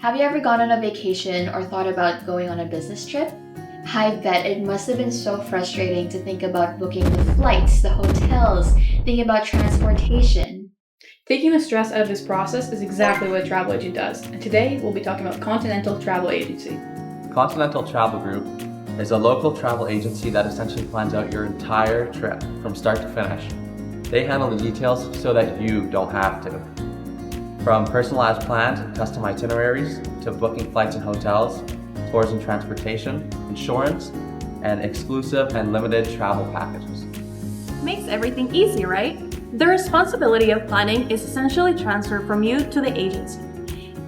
Have you ever gone on a vacation or thought about going on a business trip? I bet it must have been so frustrating to think about booking the flights, the hotels, thinking about transportation. Taking the stress out of this process is exactly what a travel agent does, and today we'll be talking about Continental Travel Agency. Continental Travel Group is a local travel agency that essentially plans out your entire trip from start to finish. They handle the details so that you don't have to. From personalized plans and custom itineraries to booking flights and hotels, tours and transportation, insurance, and exclusive and limited travel packages. Makes everything easy, right? The responsibility of planning is essentially transferred from you to the agency.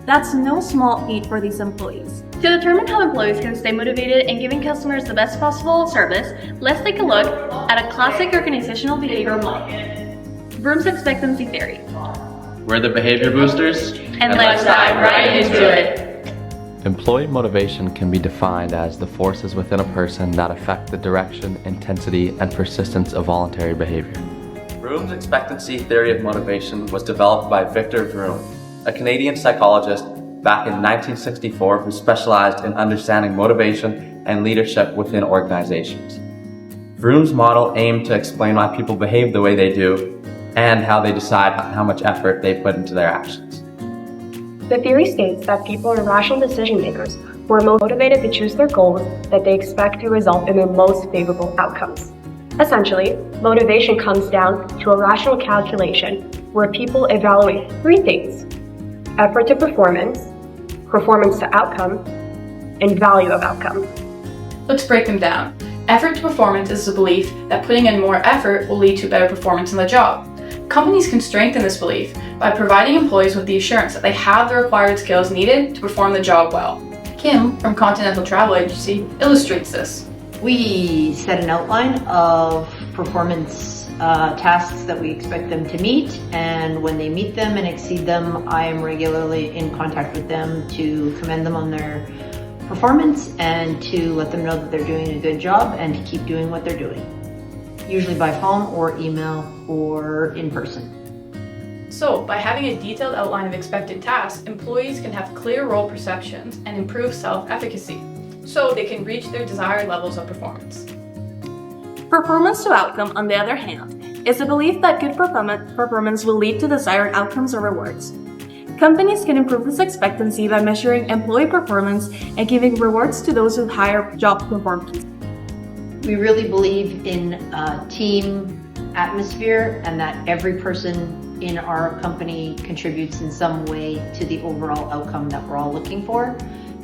That's no small feat for these employees. To determine how employees can stay motivated and giving customers the best possible service, let's take a look at a classic organizational behavior model, Vroom's Expectancy theory. We're the behavior boosters, And let's dive right into it. Employee motivation can be defined as the forces within a person that affect the direction, intensity, and persistence of voluntary behavior. Vroom's expectancy theory of motivation was developed by Vroom, a Canadian psychologist back in 1964 who specialized in understanding motivation and leadership within organizations. Vroom's model aimed to explain why people behave the way they do and how they decide how much effort they put into their actions. The theory states that people are rational decision makers who are most motivated to choose their goals that they expect to result in their most favorable outcomes. Essentially, motivation comes down to a rational calculation where people evaluate three things: effort to performance, performance to outcome, and value of outcome. Let's break them down. Effort to performance is the belief that putting in more effort will lead to better performance in the job. Companies can strengthen this belief by providing employees with the assurance that they have the required skills needed to perform the job well. Kim from Continental Travel Agency illustrates this. We set an outline of performance tasks that we expect them to meet, and when they meet them and exceed them, I am regularly in contact with them to commend them on their performance and to let them know that they're doing a good job and to keep doing what they're doing, usually by phone or email or in person. So, by having a detailed outline of expected tasks, employees can have clear role perceptions and improve self-efficacy, so they can reach their desired levels of performance. Performance to outcome, on the other hand, is a belief that good performance will lead to desired outcomes or rewards. Companies can improve this expectancy by measuring employee performance and giving rewards to those with higher job performance. We really believe in a team atmosphere and that every person in our company contributes in some way to the overall outcome that we're all looking for.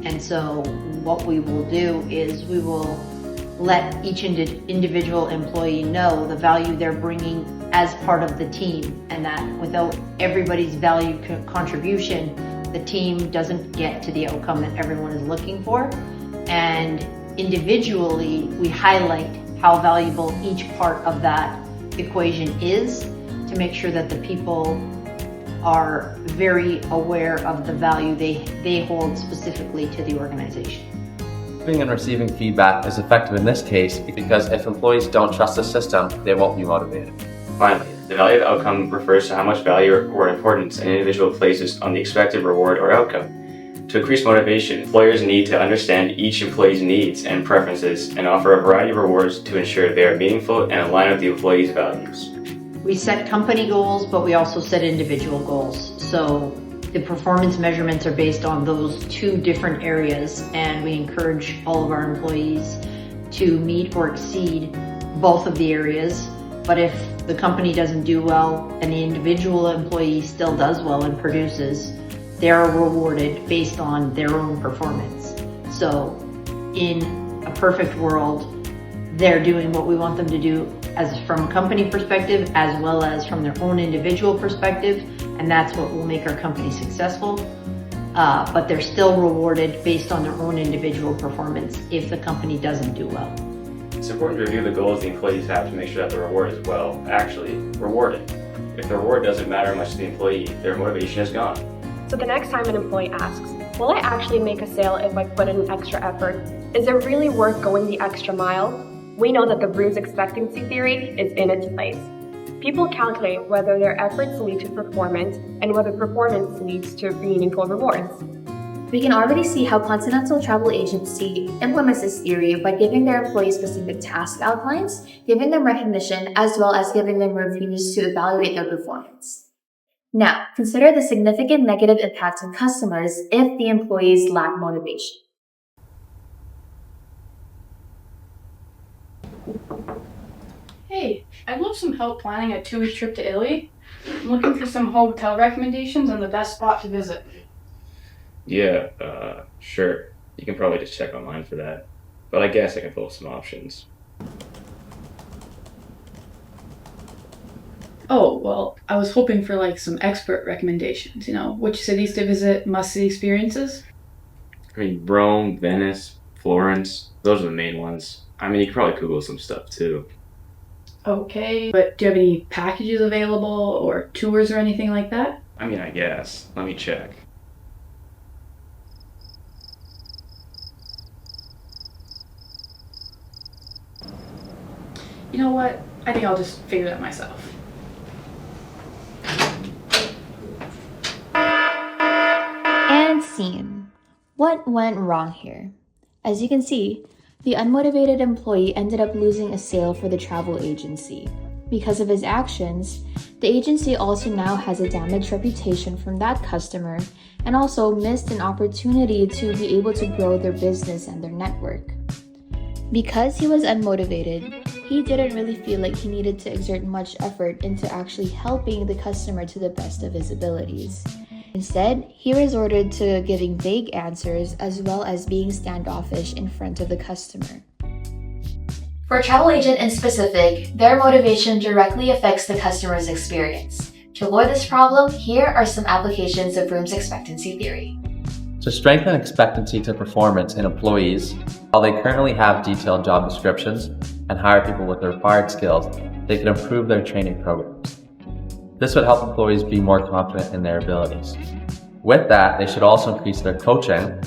And so what we will do is we will let each individual employee know the value they're bringing as part of the team, and that without everybody's value contribution, the team doesn't get to the outcome that everyone is looking for. And individually, we highlight how valuable each part of that equation is to make sure that the people are very aware of the value they hold specifically to the organization. Giving and receiving feedback is effective in this case because if employees don't trust the system, they won't be motivated. Finally, the value of outcome refers to how much value or importance an individual places on the expected reward or outcome. To increase motivation, employers need to understand each employee's needs and preferences and offer a variety of rewards to ensure they are meaningful and align with the employee's values. We set company goals, but we also set individual goals. So the performance measurements are based on those two different areas, and we encourage all of our employees to meet or exceed both of the areas. But if the company doesn't do well and the individual employee still does well and produces, they're rewarded based on their own performance. So in a perfect world, they're doing what we want them to do as from a company perspective as well as from their own individual perspective, and that's what will make our company successful. But they're still rewarded based on their own individual performance if the company doesn't do well. It's important to review the goals the employees have to make sure that the reward is actually rewarded. If the reward doesn't matter much to the employee, their motivation is gone. So the next time an employee asks, will I actually make a sale if I put in extra effort? Is it really worth going the extra mile? We know that the Vroom's expectancy theory is in its place. People calculate whether their efforts lead to performance and whether performance leads to meaningful rewards. We can already see how Continental Travel Agency implements this theory by giving their employees specific task outlines, giving them recognition, as well as giving them reviews to evaluate their performance. Now, consider the significant negative impact on customers if the employees lack motivation. Hey, I'd love some help planning a 2-week trip to Italy. I'm looking for some hotel recommendations and the best spot to visit. Yeah, sure. You can probably just check online for that. But I guess I can pull up some options. Oh, well, I was hoping for some expert recommendations, which cities to visit, must-see experiences. I mean, Rome, Venice, Florence, those are the main ones. I mean, you can probably Google some stuff too. Okay, but do you have any packages available or tours or anything like that? I mean, I guess. Let me check. You know what? I think I'll just figure it out myself. And scene. What went wrong here? As you can see, the unmotivated employee ended up losing a sale for the travel agency. Because of his actions, the agency also now has a damaged reputation from that customer and also missed an opportunity to be able to grow their business and their network. Because he was unmotivated, he didn't really feel like he needed to exert much effort into actually helping the customer to the best of his abilities. Instead, he resorted to giving vague answers as well as being standoffish in front of the customer. For a travel agent in specific, their motivation directly affects the customer's experience. To avoid this problem, here are some applications of Vroom's expectancy theory. To strengthen expectancy to performance in employees, while they currently have detailed job descriptions and hire people with the required skills, they can improve their training programs. This would help employees be more confident in their abilities. With that, they should also increase their coaching,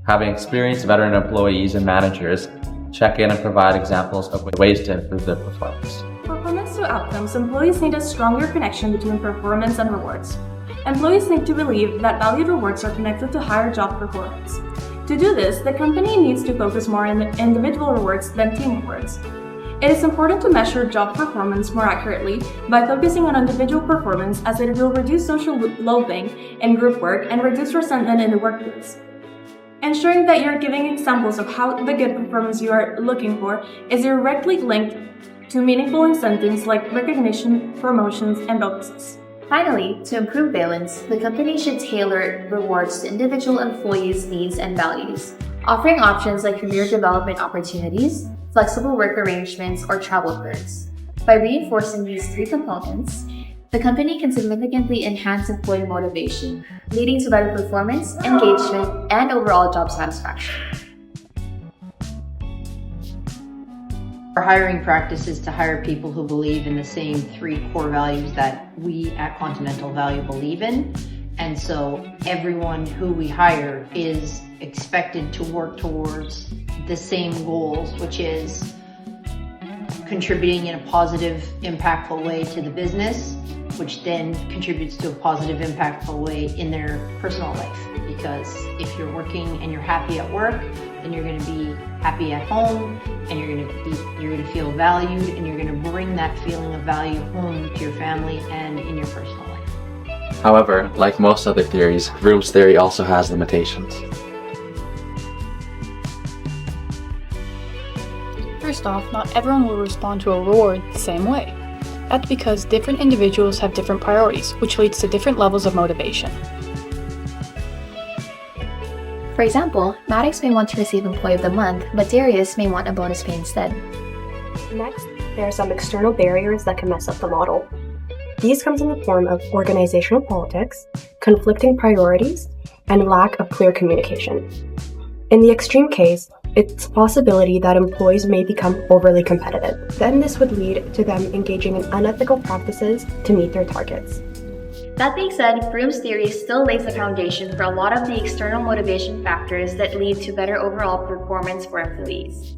having experienced veteran employees and managers check in and provide examples of ways to improve their performance. Performance to outcomes, employees need a stronger connection between performance and rewards. Employees need to believe that valued rewards are connected to higher job performance. To do this, the company needs to focus more on individual rewards than team rewards. It is important to measure job performance more accurately by focusing on individual performance, as it will reduce social loathing in group work and reduce resentment in the workplace. Ensuring that you're giving examples of how the good performance you are looking for is directly linked to meaningful incentives like recognition, promotions, and bonuses. Finally, to improve balance, the company should tailor rewards to individual employees' needs and values, offering options like career development opportunities, flexible work arrangements, or travel perks. By reinforcing these 3 components, the company can significantly enhance employee motivation, leading to better performance, engagement, and overall job satisfaction. Our hiring practice is to hire people who believe in the same 3 core values that we at Continental Value believe in. And so everyone who we hire is expected to work towards the same goals, which is contributing in a positive, impactful way to the business, which then contributes to a positive, impactful way in their personal life. Because if you're working and you're happy at work, then you're going to be happy at home, and you're going to feel valued, and you're going to bring that feeling of value home to your family and in your personal life. However, like most other theories, Vroom's theory also has limitations. First off, not everyone will respond to a reward the same way. That's because different individuals have different priorities, which leads to different levels of motivation. For example, Maddox may want to receive Employee of the Month, but Darius may want a bonus pay instead. Next, there are some external barriers that can mess up the model. These come in the form of organizational politics, conflicting priorities, and lack of clear communication. In the extreme case, it's a possibility that employees may become overly competitive. Then this would lead to them engaging in unethical practices to meet their targets. That being said, Vroom's theory still lays the foundation for a lot of the external motivation factors that lead to better overall performance for employees.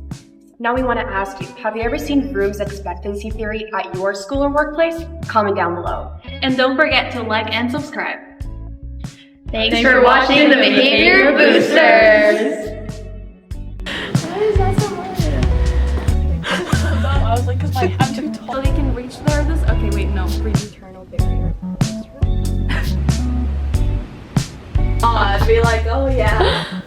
Now we want to ask you, have you ever seen Vroom's expectancy theory at your school or workplace? Comment down below. And don't forget to like and subscribe. Thanks for watching the Behavior Boosters. Why is that so hard? I was like, because I'm too tall. So they can reach there. This. Okay, wait, no. Eternal barrier. I'd be like, oh yeah.